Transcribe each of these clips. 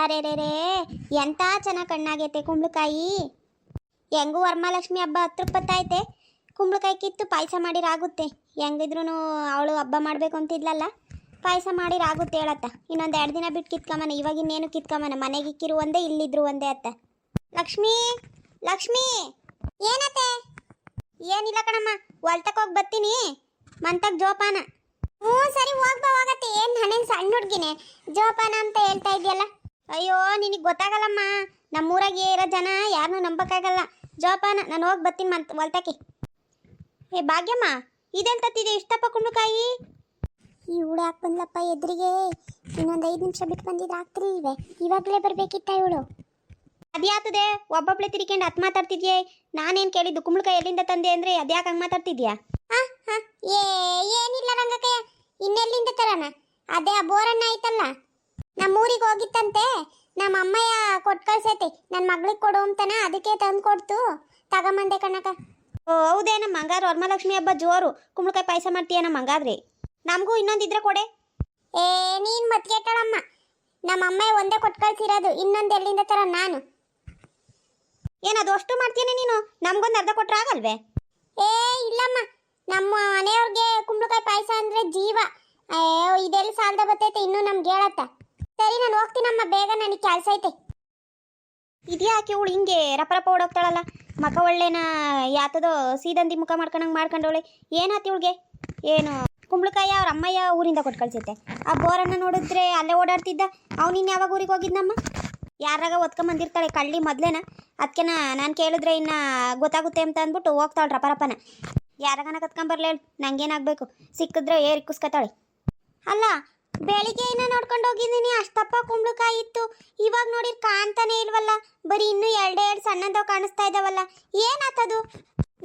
ಅರೆ ರೇ ರೇ ಎಂತ ಚೆನ್ನಾಗಿ ಕಣ್ಣಾಗೈತೆ ಕುಂಬಳಕಾಯಿ. ಹೆಂಗೂ ವರಮಹಾಲಕ್ಷ್ಮಿ ಹಬ್ಬ ಹತ್ರ ಬತ್ತೈತೆ. ಕುಂಬಳಕಾಯಿ ಕಿತ್ತು ಪಾಯಸ ಮಾಡಿರಾಗುತ್ತೆ. ಹೆಂಗಿದ್ರು ಅವಳು ಹಬ್ಬ ಮಾಡಬೇಕು ಅಂತಿದ್ಲಲ್ಲ, ಪಾಯಸ ಮಾಡಿರಾಗುತ್ತೆ ಹೇಳತ್ತ. ಇನ್ನೊಂದು 2 ದಿನ ಬಿಟ್ಟು ಕಿತ್ಕೊಂಬನ. ಇವಾಗ ಇನ್ನೇನು ಕಿತ್ಕೊಂಬನ, ಮನೆಗೆ ಇಕ್ಕಿರು ಒಂದೇ, ಇಲ್ಲಿದ್ರು ಒಂದೇ ಅತ್ತ. ಲಕ್ಷ್ಮಿ ಲಕ್ಷ್ಮಿ ಏನತ್ತೆ? ಏನಿಲ್ಲ ಕಣಮ್ಮ, ಹೊಲ್ತಕ್ಕೆ ಹೋಗಿ ಬರ್ತೀನಿ. ಮಂತಕ್ಕೆ ಜೋಪಾನ. ಹ್ಞೂ ಸರಿ, ಹೋಗ್ಬಾ ಹೋಗತ್ತೆ. ಏನು ಹಣೆನ್ ಸಣ್ಣ ಹುಡುಗಿನೇ ಜೋಪಾನ ಅಂತ ಹೇಳ್ತಾ ಇದೆಯಲ್ಲ. ಅಯ್ಯೋ ನಿನಗೆ ಗೊತ್ತಾಗಲ್ಲಮ್ಮ, ನಮ್ಮೂರಾಗೆ ಇರೋ ಜನ ಯಾರನ್ನೂ ನಂಬಕ್ಕಾಗಲ್ಲ. ಜೋಪಾನ, ನಾನು ಹೋಗಿ ಬರ್ತೀನಿ ಹೊಲ್ತಕ್ಕೆ. ಏ ಭಾಗ್ಯಮ್ಮ, ಇದೆಂತ ತತ್ತಿದೆ ಇಷ್ಟಪ್ಪ ಕುಂಬಳಕಾಯಿ? ಈ ಹುಳು ಹಾಕಿ ಬಂದ್ಲಪ್ಪ ಎದುರಿಗೆ. ಇನ್ನೊಂದು 5 ನಿಮಿಷ ಬಿಟ್ಟು ಬಂದಿದ್ರೆ ಆಗ್ತಿರ್ಲಿಲ್ವೇ? ಇವಾಗಲೇ ಬರಬೇಕಿತ್ತ ಇವಳು. ಅದ್ಯಾತದೆ ಒಬ್ಬೊಬ್ಳೆ ತಿರ್ಕೊಂಡು ಹತ್ತು ಮಾತಾಡ್ತಿದ್ಯೆ. ನಾನೇನು ಕೇಳಿದ್ದು ಕುಂಬಳಕಾಯಿ ಎಲ್ಲಿಂದ ತಂದೆ ಅಂದರೆ ಅದ್ಯಾಕೆ ಹಂಗೆ ಮಾತಾಡ್ತಿದ್ಯಾ? ಏನಿಲ್ಲ ರಂಗಕ್ಕಯ್ಯ, ಇನ್ನೆಲ್ಲಿಂದ ತರೋಣ? ಅದೇ ಆ ಬೋರಣ್ಣ ಐತಲ್ಲ, ನಮ್ಮೂರಿಗೆ ಹೋಗಿತ್ತಂತೆ. ನಮ್ಮ ಅಮ್ಮಯ್ಯ ಕೊಟ್ಟು ಕಳ್ಸೈತೆ, ನನ್ನ ಮಗಳಿಗೆ ಕೊಡು ಅಂತಾನ, ಅದಕ್ಕೆ ತಂದು ಕೊಡ್ತು, ತಗೊಂಬಂದೆ ಕಣಕ. ಓ ಹೌದೇ, ನಮ್ಮ ಹಂಗಾರು ವರಮಹಾಲಕ್ಷ್ಮಿ ಹಬ್ಬ ಜೋರು. ಕುಂಬಳಕಾಯಿ ಪಾಯಸ ಮಾಡ್ತೀಯ ನಮ್ಮ ಹಂಗಾದ್ರೆ? ನಮಗೂ ಇನ್ನೊಂದಿದ್ರೆ ಕೊಡೆ. ನೀನು ಮತ್ಗೆಟ್ಟಳಮ್ಮ, ನಮ್ಮ ಅಮ್ಮಯ್ಯ ಒಂದೇ ಕೊಟ್ಟು ಕಳ್ಸಿರೋದು, ಇನ್ನೊಂದು ಎಲ್ಲಿಂದ ತರ ನಾನು? ಏನದು ಅಷ್ಟು ಮಾಡ್ತೀನಿ ನೀನು? ನಮ್ಗೊಂದು ಅರ್ಧ ಕೊಟ್ರೆ ಆಗಲ್ವೇ? ಇಲ್ಲಮ್ಮ, ನಮ್ಮ ಮನೆಯವ್ರಿಗೆ ಕುಂಬಳಕಾಯಿ ಪಾಯಸ ಅಂದ್ರೆ ಜೀವ. ಇದೆಲ್ಲಿ ಸಾಲದ ಬತ್ತೈತೆ ಇನ್ನೂ ನಮ್ಗೆ ಹೇಳತ್ತ. ಸರಿ, ನಾನು ಹೋಗ್ತೀನಮ್ಮ, ಬೇಗ ನನಗೆ ಕೆಲಸ ಐತೆ. ಇದ್ಯಾಕೆ ಇವಳು ಹಿಂಗೆ ರಪರಪ ಓಡೋಗ್ತಾಳಲ್ಲ? ಮಕ ಒಳ್ಳೆನ ಯಾತದೋ ಸೀದಂದಿ ಮುಖ ಮಾಡ್ಕೊಂಡವಳೆ. ಏನಾಯ್ತು ಇವಳಿಗೆ? ಏನು ಕುಂಬಳಕಾಯಿ ಅವ್ರ ಅಮ್ಮಯ್ಯ ಊರಿಂದ ಕೊಟ್ಟು ಕಳ್ಸೈತೆ. ಆ ಬೋರನ್ನ ನೋಡಿದ್ರೆ ಅಲ್ಲೇ ಓಡಾಡ್ತಿದ್ದ. ಅವ್ನಿನ್ ಯಾವಾಗ ಊರಿಗೆ ಹೋಗಿದ್ನಮ್ಮ? ಯಾರಾಗ ಒತ್ಕೊಂಬಂದಿರ್ತಾಳೆ ಕಳ್ಳಿ ಮೊದ್ಲೇನ. ಅದಕ್ಕೆ ನಾನು ಕೇಳಿದ್ರೆ ಇನ್ನು ಗೊತ್ತಾಗುತ್ತೆ ಅಂತ ಅಂದ್ಬಿಟ್ಟು ಹೋಗ್ತಾಳೆ ರಪರಪನ. ಯಾರಾಗನ ಕತ್ಕೊಂಬರ್ಲಿ ಹೇಳು, ನಂಗೇನಾಗಬೇಕು? ಸಿಕ್ಕಿದ್ರೆ ಇಕ್ಕಿಸ್ಕೊತಾಳೆ. ಅಲ್ಲ, ಬೆಳಿಗ್ಗೆ ಇನ್ನ ನೋಡ್ಕೊಂಡು ಹೋಗಿದ್ದೀನಿ, ಅಷ್ಟಪ್ಪ ಕುಂಬಳಕಾಯಿ ಇತ್ತು. ಇವಾಗ ನೋಡಿರ್ ಕಾಣ್ತಾನೆ ಇಲ್ವಲ್ಲ, ಬರೀ ಇನ್ನೂ 2 ಸಣ್ಣದವ್ ಕಾಣಿಸ್ತಾ ಇದ್ದಾವಲ್ಲ. ಏನಾತದು?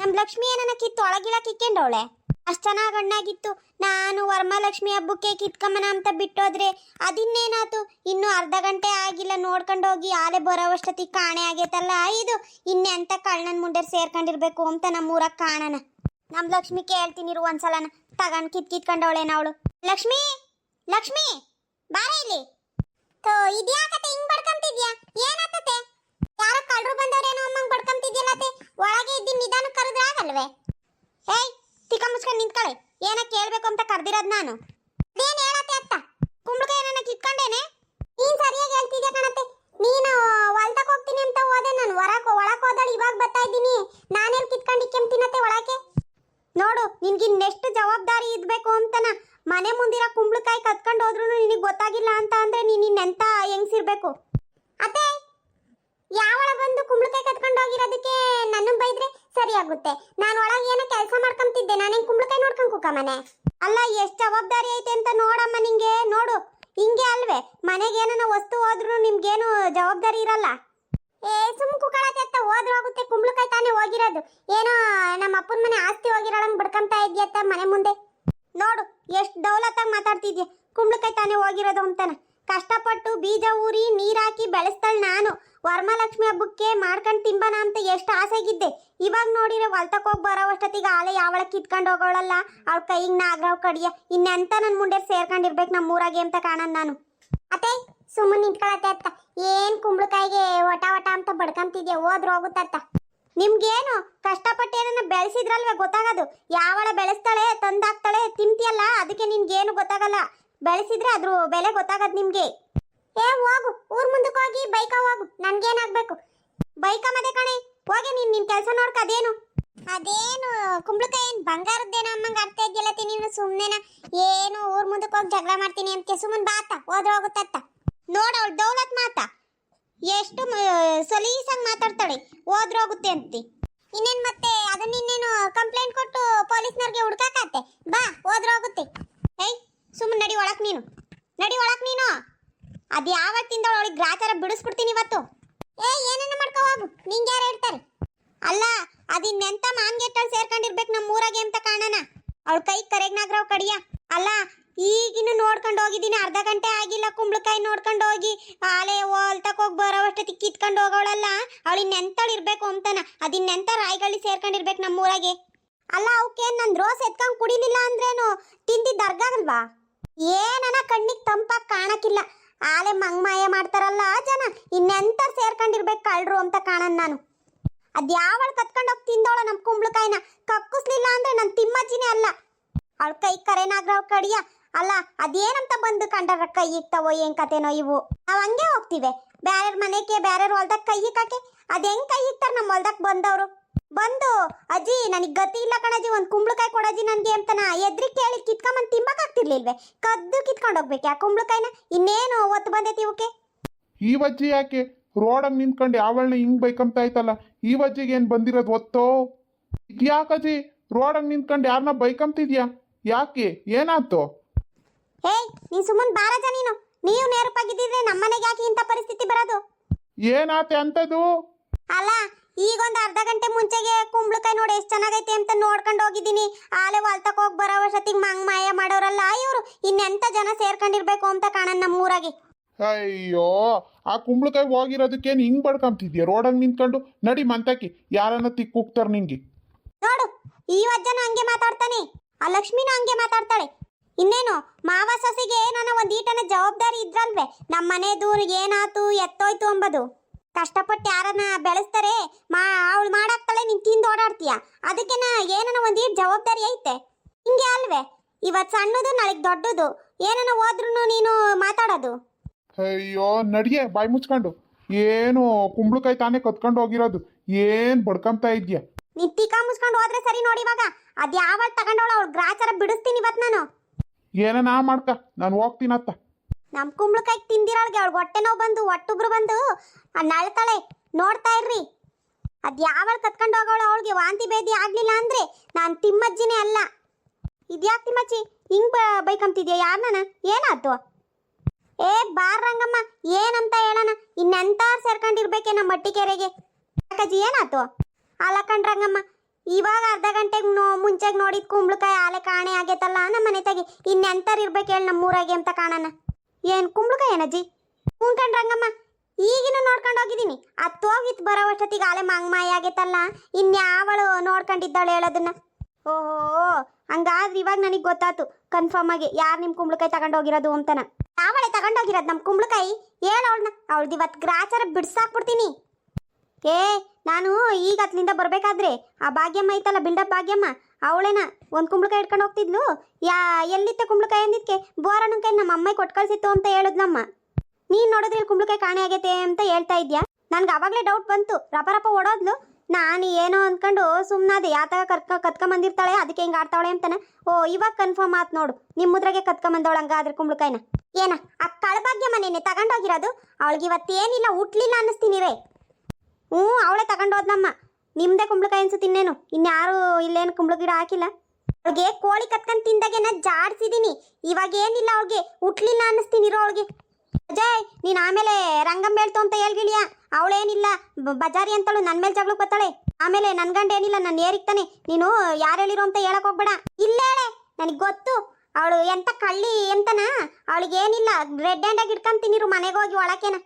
ನಮ್ಮ ಲಕ್ಷ್ಮಿ ಏನನ್ನ ಕಿತ್ತು ಒಳಗಿಳ ಕಿಕ್ಕೊಂಡವಳೆ. ಅಷ್ಟು ಚೆನ್ನಾಗಿ ಹಣ್ಣಾಗಿತ್ತು. ನಾನು ವರಮಹಾಲಕ್ಷ್ಮಿ ಹಬ್ಬಕ್ಕೆ ಕಿತ್ಕೊಂಬನ ಅಂತ ಬಿಟ್ಟೋದ್ರೆ ಅದಿನ್ನೇನಾಯ್ತು? ಇನ್ನೂ ಅರ್ಧ ಗಂಟೆ ಆಗಿಲ್ಲ, ನೋಡ್ಕೊಂಡು ಹೋಗಿ ಆಲೆ ಬರೋವಷ್ಟೊತ್ತಿಗೆ ಕಾಣೆ ಆಗೈತಲ್ಲ. ಇದು ಇನ್ನೆಂತ ಕಳ್ಳನ ಮುಂಡೆ ಸೇರ್ಕೊಂಡಿರ್ಬೇಕು ಅಂತ ನಮ್ಮೂರಾಗ ಕಾಣನ. ನಮ್ಮ ಲಕ್ಷ್ಮಿ ಕೇಳ್ತೀನಿ ಇರು ಒಂದ್ಸಲನ, ತಗೊಂಡು ಕಿತ್ಕೊಂಡವಳೇನ ಅವಳು. ಲಕ್ಷ್ಮಿ ಲಕ್ಷ್ಮಿ ಬಾರ ಇಲ್ಲಿ. ಇದ್ಯಾಕತೆ ಹಿಂಗ್ ಬಡ್ಕೊಂತಿದ್ಯಾ? ಏನಾತತೆ? ಯಾರೋ ಕಳ್ಳರು ಬಂದವ್ರೇನೋ ಅಮ್ಮಂಗ್ ಬಡ್ಕೊಂತಿದ್ಯಲ್ಲತೆ. ಒಳಗೆ ಇದ್ದೀನಿ, ನಿಧಾನ ಕರೆದ್ರೆ ಆಗಲ್ವೇ? ಏಯ್ ತಿಕ್ಕ ಮುಚ್ಕೊಂಡು ನಿಂತ್ಕಳೆ. ಏನ ಕೇಳ್ಬೇಕು ಅಂತ ಕರ್ದಿರೋದ್ ನಾನು. ಅದೇನು ಹೇಳತ್ತೆ ಅತ್ತ? ಕುಂಬಳಕಾಯಿ ಏನನ್ನ ಕಿತ್ಕೊಂಡೇನೆ? ನೀನ್ ಸರಿಯಾಗಿ ಹೇಳ್ತಿದ್ಯಾ ಕಣತ್ತೆ. ನೀನು ಹೊಲ್ತಕ್ಕೆ ಹೋಗ್ತೀನಿ ಅಂತ ಹೋದೆ, ನಾನು ಒಳಕ್ ಹೋದಳು, ಇವಾಗ ಬರ್ತಾ ಇದ್ದೀನಿ. ನಾನೇನು ಕಿತ್ಕೊಂಡು ತಿನ್ನತ್ತೆ ಒಳಕ್ಕೆ? ನೋಡು, ನಿನ್ಗಿನ್ನೆಷ್ಟು ಜವಾಬ್ದಾರಿ ಇದ್ಬೇಕು ಅಂತನ. ಮನೆ ಮುಂದಿರೋ ಕುಂಬಳಕಾಯಿ ಕತ್ಕೊಂಡು ಹೋದ್ರು ನಿನಗೆ ಗೊತ್ತಾಗಿಲ್ಲ ಅಂತ ಅಂದ್ರೆ ನೀನು ಇನ್ನೆಂತ ಹೆಂಗ್ಸಿರ್ಬೇಕು? ಅತ್ತೆ, ಯಾವಳ ಬಂದು ಕುಂಬಳಕಾಯಿ ಕತ್ಕೊಂಡು ಹೋಗಿರೋದಕ್ಕೆ ನನ್ನ ಬೈದ್ರೆ ಸರಿ ಆಗುತ್ತೆ. ನಾನು ಒಳಗೆ ಏನೋ ಕೆಲಸ ಮಾಡ್ಕೊಂತಿದ್ದೆ, ನಾನೇನು ಕುಂಬಳಕಾಯಿ ನೋಡ್ಕೊಂಡು ಕುಕ್ಕಮ್ಮನೆ? ಅಲ್ಲ, ಎಷ್ಟು ಜವಾಬ್ದಾರಿ ಐತೆ ಅಂತ ನೋಡಮ್ಮ ನಿಂಗೆ. ನೋಡು, ಹಿಂಗೆ ಅಲ್ವೇ, ಮನೆಗೆ ಏನೋ ವಸ್ತು ಹೋದ್ರು ನಿಮ್ಗೇನು ಜವಾಬ್ದಾರಿ ಇರಲ್ಲ. ಸುಮ್ ಕುಕ್ಕಳತ್ತೆ ಅತ್ತ, ಹೋಗುತ್ತೆ. ಕುಂಬಳಕಾಯಿ ತಾನೇ ಹೋಗಿರೋದು. ಏನೋ ನಮ್ಮ ಅಪ್ಪನ ಮನೆ ಆಸ್ತಿ ಹೋಗಿರೋಳಂಗೆ ಬಡ್ಕೊಂತ ಇದೆಯತ್ತ ಮನೆ ಮುಂದೆ. ನೋಡು ಎಷ್ಟು ದೌಲತ್ತಾಗಿ ಮಾತಾಡ್ತಿದ್ಯಾ. ಕುಂಬಳಕಾಯಿ ತಾನೇ ಹೋಗಿರೋದು ಅಂತಾನ. ಕಷ್ಟಪಟ್ಟು ಬೀಜ ಊರಿ ನೀರು ಹಾಕಿ ಬೆಳೆಸ್ತಾಳೆ ನಾನು. ವರಮಹಾಲಕ್ಷ್ಮಿ ಹಬ್ಬಕ್ಕೆ ಮಾಡ್ಕೊಂಡು ತಿಂಬನ ಅಂತ ಎಷ್ಟು ಆಸೆಗಿದ್ದೆ. ಇವಾಗ ನೋಡಿದ್ರೆ ಹೊಲ್ತಕ್ಕೆ ಹೋಗಿ ಬರೋವಷ್ಟೊತ್ತಿಗೆ ಆಲೆ ಯಾವಳ ಕಿತ್ಕೊಂಡು ಹೋಗೋಳಲ್ಲ. ಅವಳ ಕೈಗೆ ನಾಗರಾವ್ ಕಡಿಯ. ಇನ್ನೆಂತ ನನ್ನ ಮುಂದೆ ಸೇರ್ಕೊಂಡಿರ್ಬೇಕು ನಮ್ಮೂರಾಗೆ ಅಂತ ಕಾಣೋದು ನಾನು. ಅತ್ತೆ ಸುಮ್ಮನೆ ನಿಂತ್ಕೊಳತ್ತೆ ಅತ್ತ. ಏನು ಕುಂಬಳಕಾಯಿಗೆ ಒಟ ಅಂತ ಬಡ್ಕೊಂತಿದ್ಯಾ? ಹೋಗುತ್ತತ್ತ. ನಿಮ್ಗೇನು ಕಷ್ಟಪಟ್ಟು ಏನನ್ನ ಬೆಳೆಸಿದ್ರಲ್ವೇ ಗೊತ್ತಾಗೋದು. ಯಾವಳ ಬೆಳೆಸ್ತಾಳೆ, ತಂದಾಕ್ತಾಳೆ, ತಿಂತಿಯಲ್ಲ, ಅದಕ್ಕೆ ನಿನ್ಗೇನು ಗೊತ್ತಾಗಲ್ಲ. ಬೆಳೆಸಿದ್ರೆ ಅದ್ರ ಬೆಲೆ ಗೊತ್ತಾಗದು ನಿಮ್ಗೆ. ಹೋಗು, ಊರ್ ಮುಂದಕ್ಕೆ ಹೋಗಿ ಬೈಕ ಹೋಗು. ನನ್ಗೇನಾಗ್ಬೇಕು? ಬೈಕ ಮದೆ ಕಣೆ, ಹೋಗಿ ನಿನ್ ಕೆಲಸ ನೋಡ್ಕ. ಅದೇನು ಕುಂಬಳಕಾಯಿ ಏನು ಬಂಗಾರದ್ದೇನೋ ಅಮ್ಮಂಗೆ ಅರ್ಥ ಇದೆಯಲ್ಲತ್ತಿ. ನೀನು ಸುಮ್ಮನೆನ ಏನು ಊರ್ ಮುಂದಕ್ಕೆ ಹೋಗಿ ಜಗಳ ಮಾಡ್ತೀನಿ ಅಂತ ಸುಮ್ಮನೆ ಬಾತ ಹೋಗುತ್ತತ್ತ. ನೋಡವಳು ದೌಲತ್ ಮಾತಾ ಎಷ್ಟು ಸಲೀಸಾಗಿ ಮಾತಾಡ್ತಾಳೆ. ಹೋಗುತ್ತೆ ಅಂತಿ. ಇನ್ನೇನು ಮತ್ತೆ ಅದನ್ನಿನ್ನೇನು ಕಂಪ್ಲೇಂಟ್ ಕೊಟ್ಟು ಪೊಲೀಸ್ನವ್ರಿಗೆ ಹುಡ್ಕಾಕತ್ತೆ. ಬಾ, ಹೋಗುತ್ತೆ. ಏಯ್ ಸುಮ್ಮನೆ ನಡಿ ಒಳಕ್ ನೀನು. ಅದು ಯಾವತ್ತಿಂದ ಅವಳಿಗೆ ಗ್ರಾಚಾರ ಬಿಡಿಸ್ಬಿಡ್ತೀನಿ ಇವತ್ತು. ಏನನ್ನ ಮಾಡ್ಕೋ ಹೋಗು, ನಿಂಗೆ ಯಾರು ಹೇಳ್ತಾರೆ? ಅಲ್ಲ, ಅದಿನ್ನೆಂತ ಮಾನ್ಗೆಟ್ಟಳು ಸೇರ್ಕೊಂಡಿರ್ಬೇಕು ನಮ್ಮ ಊರಾಗೆ ಅಂತ ಕಾಣನ. ಅವಳ ಕೈ ಕರೆಗ್ನಾಗ್ರಾವ್ ಕಡಿಯ. ಅಲ್ಲ, ಈಗಿನ್ನು ನೋಡ್ಕೊಂಡು ಹೋಗಿದ್ದೀನಿ, ಅರ್ಧ ಗಂಟೆ ಆಗಿಲ್ಲ. ಕುಂಬಳಕಾಯಿ ನೋಡ್ಕೊಂಡು ಹೋಗಿ ಆಲೆ ಹೊಲ್ತಕ್ಕೆ ಹೋಗಿ ಬರೋವಷ್ಟೊತ್ತಿಗೆ ಕಿತ್ಕೊಂಡು ಹೋಗೋಳಲ್ಲ. ಅವಳಿನ್ನೆಂತಳು ಇರ್ಬೇಕು ಅಂತಾನ. ಅದಿನ್ನೆಂತ ರಾಯಿಗಳಿ ಸೇರ್ಕೊಂಡಿರ್ಬೇಕು ನಮ್ಮ ಊರಾಗೆ. ಅಲ್ಲ, ಅವಕ್ಕೇನು ನನ್ನ ರೋಸ್ ಎತ್ಕೊಂಡು ಕುಡಿಲಿಲ್ಲ ಅಂದ್ರೇನು ತಿಂದಿದ್ದು ಅರ್ಗಾಗಲ್ವಾ? ಏನನ ಕಣ್ಣಿಗೆ ತಂಪಾಗಿ ಕಾಣಕ್ಕಿಲ್ಲ. ಆಲೆ ಮಂಗ್ಮಾಯ ಮಾಡ್ತಾರಲ್ಲ ಇನ್ನೆಂತ ಸೇರ್ಕೊಂಡಿರ್ಬೇಕು ಕಳ್ರು ಅಂತ ಕಾಣನ್ ನಾನು. ಅದ್ಯಾವಳು ಕತ್ಕೊಂಡು ಹೋಗಿ ತಿಂದವಳ ನಮ್ಮ ಕುಂಬಳಕಾಯಿನ ಕಕ್ಕುಸ್ಲಿಲ್ಲ ಅಂದ್ರೆ ನನ್ನ ತಿಮ್ಮಜ್ಜಿನೇ ಅಲ್ಲ. ಅವಳ ಕೈ ಕರೆನಾಗ್ರವ್ ಕಡಿಯ ಅಲ್ಲ, ಅದೇನಂತ ಬಂದು ಕಂಡ್ರ ಕೈ ಇಕ್ತಾವೋ ಏನ್ ಕತೆನೋ ಇವು. ನಾವ್ ಹಂಗೆ ಹೋಗ್ತಿವೆ ಬ್ಯಾರ್ಯಾರ ಮನೆಗೆ ಬ್ಯಾರ್ಯಾರ ಹೊಲ್ದಾಗ ಕೈ ಇಕ್ಕಾಕೆ. ಅದ್ ಹೆಂಗ್ ಕೈ ಇಕ್ತಾರ ನಮ್ಮ ಹೊಲ್ದಾಗ ಬಂದವರು ಬಂದು ಅಜ್ಜಿ ನನಗ್ ಗತಿ ಇಲ್ಲ ಕಣಜ್ಜಿ ಒಂದ್ ಕುಂಬಳಕಾಯಿ ಕೊಡಜ್ಜಿ ನನ್ಗೆ ಅಂತನ ಎದ್ರಿ ಕೇಳಿ ಕಿತ್ಕೊಂಬಂದ್ ತಿಂಬಕ್ ಆಗ್ತಿರ್ಲಿಲ್ವೇ? ಕದ್ದು ಕಿತ್ಕೊಂಡ್ ಹೋಗ್ಬೇಕು ಆ ಕುಂಬಳಕಾಯಿನ. ಇನ್ನೇನು ಒತ್ತು ಬಂದೈತಿ ಇವಕ್ಕೆ. ಈ ವಜ್ಜಿ ಯಾಕೆ ರೋಡಂಗ್ ನಿಂತ್ಕೊಂಡು ಯಾವಳನ್ನ ಹಿಂಗ್ ಬೈಕಂತ ಆಯ್ತಲ್ಲ, ಈ ವಜ್ಜಿಗೆ ಏನ್ ಬಂದಿರೋದು ಒತ್ತೋ? ಯಾಕಜ್ಜಿ ರೋಡಂಗ್ ನಿಂತ್ಕೊಂಡು ಯಾರನ್ನ ಬೈಕಂತಿದ್ಯಾ? ಯಾಕೆ ಏನಾಯ್ತು? ಏಯ್ ನೀನ್ ಸುಮ್ಮನ್ ಬಾರಜ ನೀನು. ನೀವು ನೇರಪಾಗಿದ್ದಿದ್ರೆ ನಮ್ಮನೆಗೆ ಯಾಕೆ ಇಂಥ ಪರಿಸ್ಥಿತಿ ಬರೋದು? ಏನಾತೆ ಅಂತದು? ಅಲ್ಲ ಈಗೊಂದು ಅರ್ಧ ಗಂಟೆ ಮುಂಚೆಗೆ ಕುಂಬಳಕಾಯಿ ನೋಡಿ ಎಷ್ಟು ಚೆನ್ನಾಗೈತೆ ಅಂತ ನೋಡ್ಕೊಂಡು ಹೋಗಿದ್ದೀನಿ. ಆಲೆ ಹೊಲ್ತಕ್ ಹೋಗಿ ಬರೋ ವರ್ಷತ್ತಿಗೆ ಮಂಗ್ ಮಾಯ ಮಾಡೋರಲ್ಲ ಇವರು. ಇನ್ನೆಂತ ಜನ ಸೇರ್ಕೊಂಡಿರ್ಬೇಕು ಅಂತ ಕಾಣನ್ ನಮ್ಮೂರಾಗೆ. ಅಯ್ಯೋ, ಆ ಕುಂಬಳಕಾಯಿ ಹೋಗಿರೋದಕ್ಕೇನು ಹಿಂಗ್ ಬಡ್ಕೊಂತಿದ್ಯಾ ರೋಡಂಗ್ ನಿಂತ್ಕೊಂಡು? ನಡಿ ಮಂತಕಿ, ಯಾರನ್ನ ತಿಕ್ ಹೋಗ್ತಾರ ನಿಂಗೆ. ನೋಡು ಈ ವಜ್ಜನ ಹಂಗೆ ಮಾತಾಡ್ತಾನೆ, ಆ ಲಕ್ಷ್ಮಿನೂ ಹಂಗೆ ಮಾತಾಡ್ತಾಳೆ. ಇನ್ನೇನು ಮಾವ ಸೊಸೆಗೆ ನನ್ನ ಒಂದ್ ಈಟನ ಜವಾಬ್ದಾರಿ ಇದ್ರಲ್ವೇ, ನಮ್ಮ ಮನೆದು ಏನಾತು ಎತ್ತೋಯ್ತು ಅಂಬದು. ಕಷ್ಟಪಟ್ಟು ಯಾರನ್ನ ಬೆಳೆಸ್ತಾರೆ ಅವಳು ಮಾಡಾಕ್ತಾಳೆ, ನೀನ್ ತಿಂದು ಓಡಾಡ್ತೀಯ. ಅದಕ್ಕೆನ ಏನನ ಒಂದ್ ಈಟ್ ಜವಾಬ್ದಾರಿ ಐತೆ. ಹಿಂಗೆ ಅಲ್ವೇ, ಇವತ್ ಸಣ್ಣದು ನಾಳೆಗ್ ದೊಡ್ಡದು, ಏನನ ಹೋದ್ರು ನೀನು ಮಾತಾಡೋದು. ಅಯ್ಯೋ ನಡಿಯೇ ಬಾಯಿ ಮುಚ್ಕೊಂಡು. ಏನು ಕುಂಬಳಕಾಯಿ ತಾನೇ ಕತ್ಕೊಂಡು ಹೋಗಿರೋದು, ಏನ್ ಬಡ್ಕೊಂತ ಇದ್ಯಾ? ನೀನ್ ಟಿಕಾ ಮುಚ್ಕೊಂಡು ಹೋದ್ರೆ ಸರಿ. ನೋಡಿ ಇವಾಗ ಅದ್ ಯಾವಳು ತಗೊಂಡವಳ ಅವಳು ಗ್ರಾಚಾರ ಬಿಡಿಸ್ತೀನಿ ಇವತ್ ನಾನು. ಏನನಾ ಮಾಡ್ಕ, ನಾನು ಹೋಗ್ತೀನತ್ತ. ನಮ್ ಕುಂಬಳಕಾಯಿ ತಿಂದಿರೋಳ್ಗೆ ಅವಳು ಹೊಟ್ಟೆ ನೋವು ಬಂದು ಒಟ್ಟೊಬ್ರು ಬಂದು ನಳ್ತಾಳೆ. ನೋಡ್ತಾ ಇರ್ರಿ, ಅದ್ ಯಾವಳು ಕತ್ಕೊಂಡು ಹೋಗೋಳು ಅವಳಿಗೆ ವಾಂತಿ ಭೇದಿ ಆಗ್ಲಿಲ್ಲ ಅಂದ್ರೆ ನಾನ್ ತಿಮ್ಮಜ್ಜಿನೇ ಅಲ್ಲ. ಇದ್ಯಾಕ್ ತಿಮ್ಮಜ್ಜಿ ಹಿಂಗ್ ಬೈಕಂತಿದ್ಯಾ ಯಾರನ್ನ? ಏನಾಯ್ತು? ಏ ಬಾರ್ ರಂಗಮ್ಮ, ಏನಂತ ಹೇಳಣ? ಇನ್ನೆಂತ ಸೇರ್ಕೊಂಡಿರ್ಬೇಕೆ ನಮ್ಮ ಮಟ್ಟಿಕೆರೆಗೆ. ಯಾಕಜ್ಜಿ ಏನಾಯ್ತು? ಅಲ್ಲ ಕಣ್ ರಂಗಮ್ಮ, ಇವಾಗ ಅರ್ಧ ಗಂಟೆಗೆ ಮುಂಚೆಗೆ ನೋಡಿದ್ ಕುಂಬಳಕಾಯಿ ಆಲೆ ಕಾಣೆ ಆಗೈತಲ್ಲ ನಮ್ಮ ಮನೆ ತೆಗಿ. ಇನ್ನೆಂತಾರ ಇರ್ಬೇಕು ಹೇಳಿ ನಮ್ಮೂರಾಗೆ ಅಂತ ಕಾಣಣ. ಏನ್ ಕುಂಬಳಕಾಯಿ ಏನಜ್ಜಿ? ಹ್ಞೂ ಕಣ್ ರಂಗಮ್ಮ, ಈಗಿನ ನೋಡ್ಕೊಂಡು ಹೋಗಿದ್ದೀನಿ. ಅತ್ತು ಹೋಗಿತ್ತು ಬರೋ ವರ್ಷತ್ತಿಗೆ ಆಲೆ ಮಾಯ ಆಗೈತಲ್ಲ. ಇನ್ಯಾವಳು ನೋಡ್ಕೊಂಡಿದ್ದಾಳೆ ಹೇಳೋದನ್ನ? ಓಹೋ, ಹಂಗಾದ್ರೆ ಇವಾಗ ನನಗೆ ಗೊತ್ತಾತು ಕನ್ಫರ್ಮ್ ಆಗಿ ಯಾರು ನಿಮ್ಮ ಕುಂಬಳಕಾಯಿ ತಗೊಂಡು ಹೋಗಿರೋದು ಅಂತನ. ಯಾವಳೆ ತಗೊಂಡೋಗಿರೋದು ನಮ್ಮ ಕುಂಬಳಕಾಯಿ? ಹೇಳವಳನ್ನ, ಅವಳ್ದು ಇವತ್ತು ಗ್ರಾಚಾರ ಬಿಡ್ಸಾಕ್ಬಿಡ್ತೀನಿ. ಏ ನಾನು ಈಗ ಅತ್ಲಿಂದ ಬರ್ಬೇಕಾದ್ರೆ ಆ ಭಾಗ್ಯಮ್ಮ ಐತಲ್ಲ, ಬಿಲ್ಡಪ್ ಭಾಗ್ಯಮ್ಮ, ಅವಳೇನ ಒಂದು ಕುಂಬಳಕಾಯಿ ಇಟ್ಕೊಂಡು ಹೋಗ್ತಿದ್ಲು. ಎಲ್ಲಿತ್ತೆ ಕುಂಬಳಕಾಯಿ ಅಂದಿದ್ಕೆ ಬೋರಣ್ಣನ ಕೈ ನಮ್ಮ ಅಮ್ಮ ಕೊಟ್ಟು ಕಳ್ಸಿತ್ತು ಅಂತ ಹೇಳಿದ್ಲಮ್ಮ. ನೀನು ನೋಡಿದ್ರೆ ಇಲ್ಲಿ ಕುಂಬಳಕಾಯಿ ಕಾಣೆ ಆಗೈತೆ ಅಂತ ಹೇಳ್ತಾ ಇದ್ಯಾ? ನನ್ಗೆ ಅವಾಗಲೇ ಡೌಟ್ ಬಂತು. ರಪ ಓಡೋದ್ಲು. ನಾನು ಏನೋ ಅಂದ್ಕೊಂಡು ಸುಮ್ಮನಾದೆ, ಯಾತಾಗ ಕತ್ಕೊಂಬಂದಿರ್ತಾಳೆ ಅದಕ್ಕೆ ಹಿಂಗೆ ಆಡ್ತಾವಳೆ ಅಂತಾನೆ. ಓ ಇವಾಗ ಕನ್ಫರ್ಮ್ ಆಯ್ತು ನೋಡು, ನಿಮ್ಮುದ್ರಾಗೆ ಕತ್ಕೊಂಬಂದವಳು ಹಂಗಾದ್ರೆ ಕುಂಬಳಕಾಯಿನ. ಏನ ಆ ಕಳಭಾಗ್ಯಮ್ಮ ನೆನ್ನೆ ತಗೊಂಡೋಗಿರೋದು? ಅವಳಿಗೆ ಇವತ್ತೇನಿಲ್ಲ ಹುಟ್ಲಿಲ್ಲ ಅನ್ನಿಸ್ತೀನಿ ರೇ. ಹ್ಞೂ ಅವಳೇ ತಗೊಂಡೋದ್ನಮ್ಮ. ನಿಮ್ದೇ ಕುಂಬಳಕಾಯಿ ಅನ್ಸುತ್ತೆ ಇನ್ನೇನು, ಇನ್ಯಾರು ಇಲ್ಲೇನು ಕುಂಬಳ ಗಿಡ ಹಾಕಿಲ್ಲ. ಅವಳಿಗೆ ಕೋಳಿ ಕತ್ಕೊಂಡು ತಿಂದಾಗೆನ ಜಾಡ್ಸಿದೀನಿ. ಇವಾಗ ಏನಿಲ್ಲ, ಅವಳಿಗೆ ಹುಟ್ಲಿಲ್ಲ ಅನ್ನಿಸ್ತೀನಿ ಇರೋ ಅವಳಿಗೆ. ಅಜಯ್ ನೀನು ಆಮೇಲೆ ರಂಗಂ ಹೇಳ್ತು ಅಂತ ಹೇಳ್ಗಿಳಿಯ. ಅವಳೇನಿಲ್ಲ ಬಜಾರಿ ಅಂತಳು ನನ್ನ ಮೇಲೆ ಜಗಳಕ್ಕೆ ಬರ್ತಾಳೆ. ಆಮೇಲೆ ನನ್ನ ಗಂಡ ಏನಿಲ್ಲ ನಾನು ಏರಿಕ್ತಾನೆ. ನೀನು ಯಾರು ಹೇಳಿರೋ ಅಂತ ಹೇಳಕ್ ಹೋಗ್ಬೇಡ. ಇಲ್ಲೇಳೆ ನನಗೆ ಗೊತ್ತು ಅವಳು ಎಂತ ಕಳ್ಳಿ ಅಂತನ. ಅವಳಿಗೆ ಏನಿಲ್ಲ, ರೆಡ್ ಹ್ಯಾಂಡಾಗಿ ಇಟ್ಕೊಂತೀನಿರು ಮನೆಗೆ ಹೋಗಿ ಒಳಕೇನ.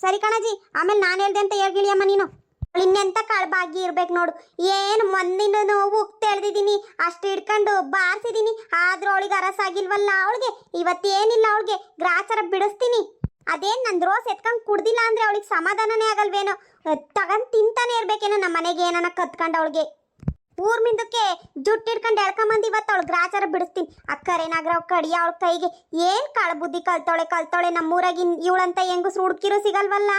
ಸರಿ ಕಣಜಿ, ಆಮೇಲೆ ನಾನು ಹೇಳ್ದೆ ಅಂತ ಹೇಳ್ಗಿಳಿಯಮ್ಮ ನೀನು. ಅವಳು ಇನ್ನೆಂತ ಕಳ್ಬಾಗಿ ಇರ್ಬೇಕು ನೋಡು. ಏನು ಮೊನ್ನಿನ ಉಕ್ತ ಎಳ್ದಿದ್ದೀನಿ, ಅಷ್ಟು ಹಿಡ್ಕೊಂಡು ಬಾರಿಸಿದ್ದೀನಿ. ಆದ್ರೂ ಅವಳಿಗೆ ಅರಸಾಗಿಲ್ವಲ್ಲ. ಅವಳಿಗೆ ಇವತ್ತೇನಿಲ್ಲ, ಅವಳಿಗೆ ಗ್ರಾಚಾರ ಬಿಡಿಸ್ತೀನಿ. ಅದೇನು ನನ್ನ ರೋಸ್ ಎತ್ಕೊಂಡು ಕುಡ್ದಿಲ್ಲ ಅಂದ್ರೆ ಅವಳಿಗೆ ಸಮಾಧಾನನೇ ಆಗಲ್ವೇನೋ. ತಗೊಂಡು ತಿಂತಾನೆ ಇರ್ಬೇಕೇನೋ ನಮ್ಮ ಮನೆಗೆ ಏನನ್ನ ಕತ್ಕೊಂಡು ಅವಳಿಗೆ. ಊರ್ ಮಿಂದಕ್ಕೆ ಜುಟ್ಟು ಹಿಡ್ಕೊಂಡು ಎಳ್ಕೊಂಬಂದು ಇವತ್ತು ಅವಳು ಗ್ರಾಚಾರ ಬಿಡಿಸ್ತೀನಿ. ಅಕ್ಕರೇನಾಗ್ರ ಅವ್ ಕಡಿಯ ಅವಳ ಕೈಗೆ. ಏನು ಕಳ್ಬುದ್ಧಿ ಕಲ್ತವಳೆ ನಮ್ಮೂರಾಗಿನ್ ಇವಳಂತ ಹೆಂಗಸ್ರು ಹುಡುಕಿರು ಸಿಗಲ್ವಲ್ಲ.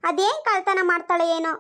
ಅದೇನು ಕಳ್ತನ ಮಾಡ್ತಾಳೆ ಏನೋ.